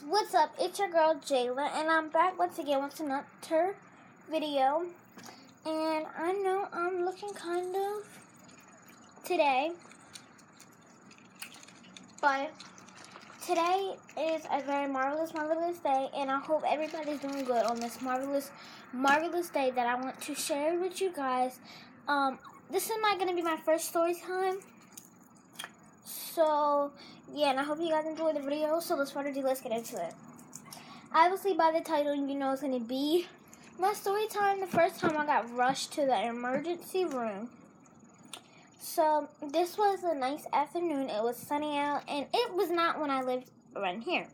What's up? It's your girl Jayla, and I'm back once again with another video. And I know I'm looking kind of today, but today is a very marvelous day, and I hope everybody's doing good on this marvelous day that I want to share with you guys. This is not going to be my first story time. So, yeah, and I hope you guys enjoyed the video. So, let's get into it. Obviously, by the title, you know it's going to be my story time. The first time I got rushed to the emergency room. So, this was a nice afternoon. It was sunny out, and it was not when I lived around here.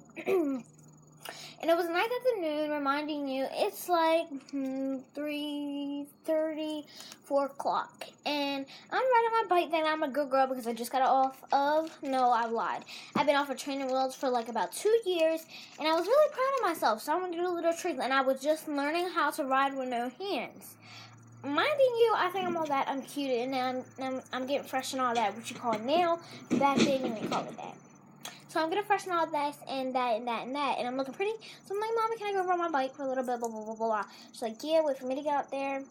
And it was a nice afternoon, reminding you it's like 3:30, 4 o'clock. And I'm riding my bike, then I'm a good girl because I just got off of, no, I lied. I've been off of training wheels for like about 2 years, and I was really proud of myself. So I'm going to do a little trick, and I was just learning how to ride with no hands. Minding you, I think I'm all that. I'm cute, and I'm getting fresh and all that, what you call now. Back then, you didn't call it that. So I'm going to freshen all this and that and that and that. And I'm looking pretty. So I'm like, Mommy, can I go ride my bike for a little bit? Blah, blah, blah, blah, blah. She's like, yeah, wait for me to get out there.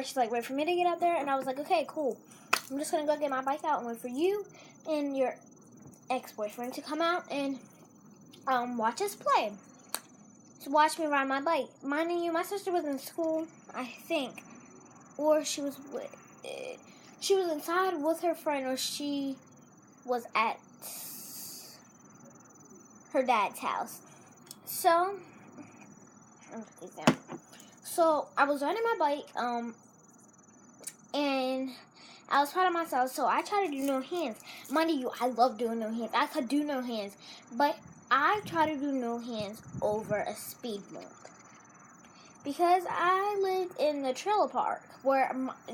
She's like, wait for me to get out there. And I was like, okay, cool. I'm just going to go get my bike out and wait for you and your ex-boyfriend to come out and watch us play. So watch me ride my bike. Minding you, my sister was in school, I think. Or she was inside with her friend, or she was at her dad's house. So I was riding my bike, and I was proud of myself, so I tried to do no hands. Mind you, I love doing no hands. I could do no hands, but I try to do no hands over a speed bump. Because I lived in the trailer park,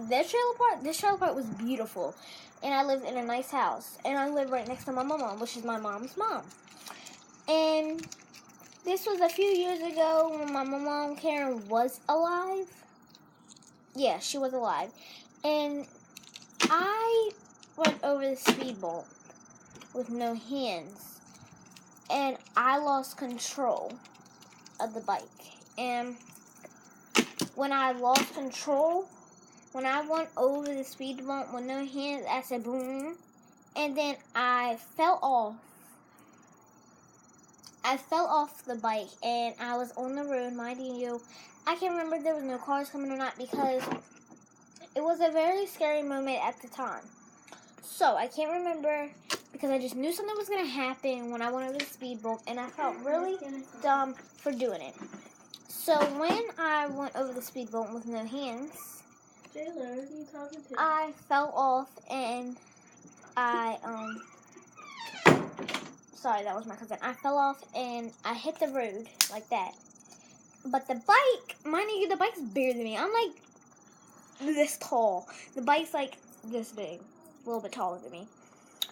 this trailer park was beautiful. And I lived in a nice house. And I lived right next to my mom, which is my mom's mom. And this was a few years ago when my mom, Karen, was alive. Yeah, she was alive. And I went over the speed bump with no hands. And I lost control of the bike. And when I lost control, when I went over the speed bump with no hands, I said boom, and then I fell off. I fell off the bike, and I was on the road, minding you. I can't remember if there was no cars coming or not, because it was a very scary moment at the time. So, I can't remember, because I just knew something was going to happen when I went over the speed bump, and I felt really dumb for doing it. So, when I went over the speed bump with no hands, Jayla, who are you talking to? I fell off, and sorry, that was my cousin. I fell off, and I hit the road like that. But the bike, mind you, the bike's bigger than me. I'm like this tall. The bike's like this big, a little bit taller than me.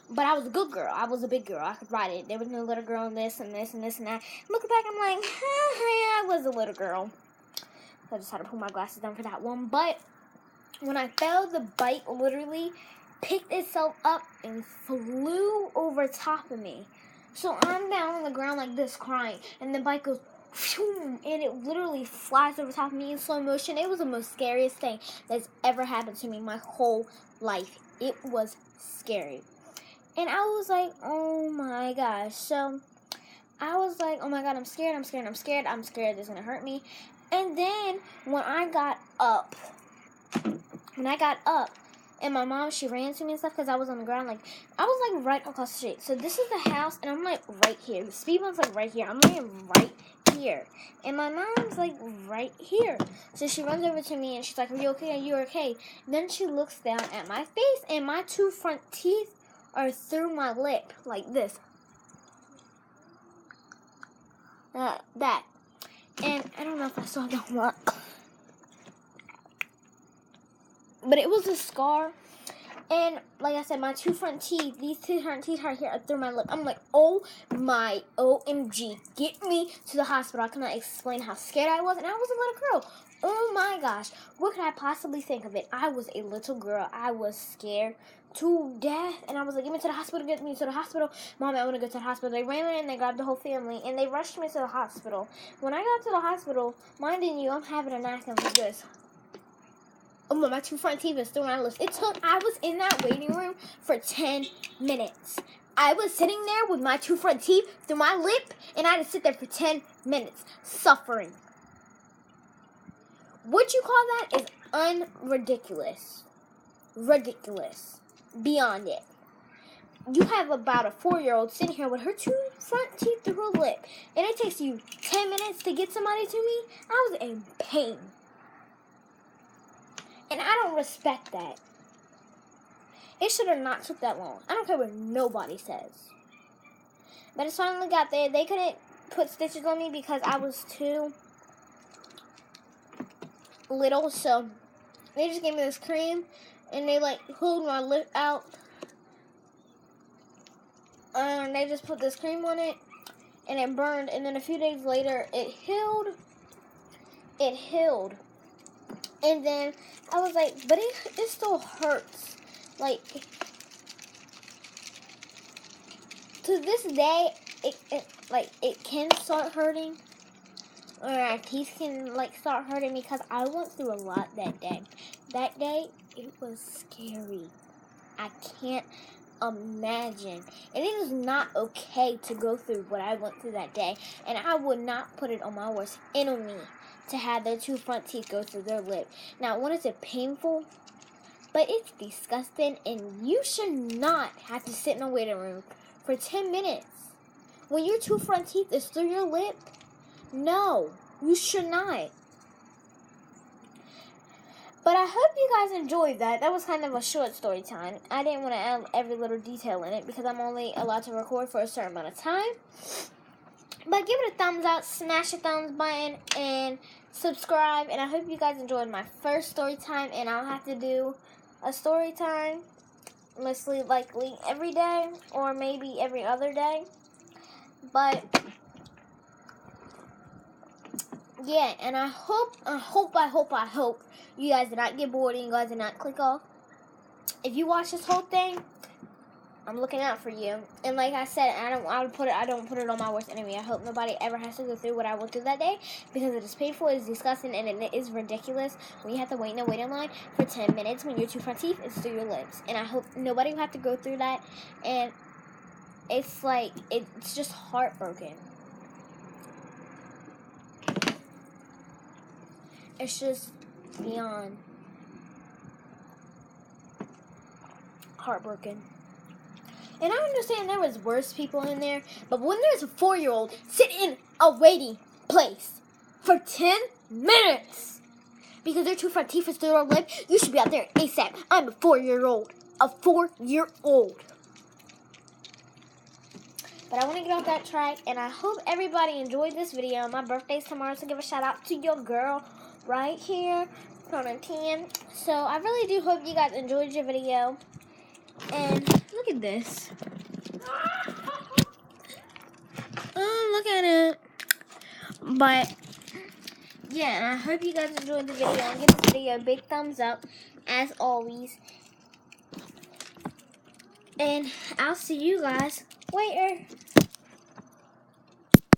But I was a good girl. I was a big girl. I could ride it. There was no little girl in this and this and this and that. Looking back, I'm like, yeah, I was a little girl. So I just had to pull my glasses down for that one. But when I fell, the bike literally picked itself up and flew over top of me. So I'm down on the ground like this crying. And the bike goes, phew, and it literally flies over top of me in slow motion. It was the most scariest thing that's ever happened to me my whole life. It was scary. And I was like, oh my gosh. So I was like, oh my God, I'm scared. It's going to hurt me. And then when I got up, and my mom, she ran to me and stuff because I was on the ground. Like, I was like right across the street. So this is the house, and I'm like right here. The speed bump's like right here. I'm laying right here. And my mom's like right here. So she runs over to me, and she's like, are you okay? Are you okay? Then she looks down at my face, and my 2 front teeth are through my lip like this. That. And I don't know if I saw that work. But it was a scar. And like I said, my 2 front teeth, these 2 front teeth right here are through my lip. I'm like, oh my OMG, get me to the hospital. I cannot explain how scared I was. And I was a little girl. Oh my gosh, what could I possibly think of it? I was a little girl. I was scared to death. And I was like, get me to the hospital, get me to the hospital. Mom, I want to go to the hospital. They ran in and they grabbed the whole family. And they rushed me to the hospital. When I got to the hospital, minding you, I'm having a knack of this. Oh, my 2 front teeth is still on my lips. I was in that waiting room for 10 minutes. I was sitting there with my 2 front teeth through my lip, and I had to sit there for 10 minutes, suffering. What you call that is unridiculous. Ridiculous. Beyond it. You have about a 4-year-old sitting here with her 2 front teeth through her lip, and it takes you 10 minutes to get somebody to me? I was in pain. And I don't respect that. It should have not took that long. I don't care what nobody says. But it's finally got there. They couldn't put stitches on me because I was too little. So they just gave me this cream. And they like pulled my lip out. And they just put this cream on it. And it burned. And then a few days later, it healed. It healed. And then I was like, but it still hurts. Like, to this day, it can start hurting. Or our teeth can, like, start hurting because I went through a lot that day. That day, it was scary. I can't imagine. And it is not okay to go through what I went through that day. And I would not put it on my worst enemy to have their 2 front teeth go through their lip. Now, when is it painful? But it's disgusting, and you should not have to sit in a waiting room for 10 minutes. When your 2 front teeth is through your lip, no, you should not. But I hope you guys enjoyed that. That was kind of a short story time. I didn't want to add every little detail in it because I'm only allowed to record for a certain amount of time. But give it a thumbs up, smash the thumbs button, and subscribe. And I hope you guys enjoyed my first story time, and I'll have to do a story time, most likely every day, or maybe every other day. But yeah, and I hope you guys did not get bored and you guys did not click off. If you watch this whole thing, I'm looking out for you. And like I said, I don't put it on my worst enemy. I hope nobody ever has to go through what I went through that day, because it is painful, it is disgusting, and it is ridiculous when you have to wait in a waiting line for 10 minutes when your 2 front teeth is through your lips. And I hope nobody will have to go through that. And it's like, it's just heartbroken. It's just beyond heartbroken. And I understand there was worse people in there, but when there's a 4-year-old sit in a waiting place for 10 minutes because their 2 front teeth is through their lip, you should be out there ASAP. I'm a 4-year-old. A 4-year-old. But I want to get off that track, and I hope everybody enjoyed this video. My birthday's tomorrow, so give a shout out to your girl right here, Corona 10. So I really do hope you guys enjoyed your video. And look at this. Oh, look at it. But yeah, and I hope you guys enjoyed the video. And give this video a big thumbs up, as always. And I'll see you guys later.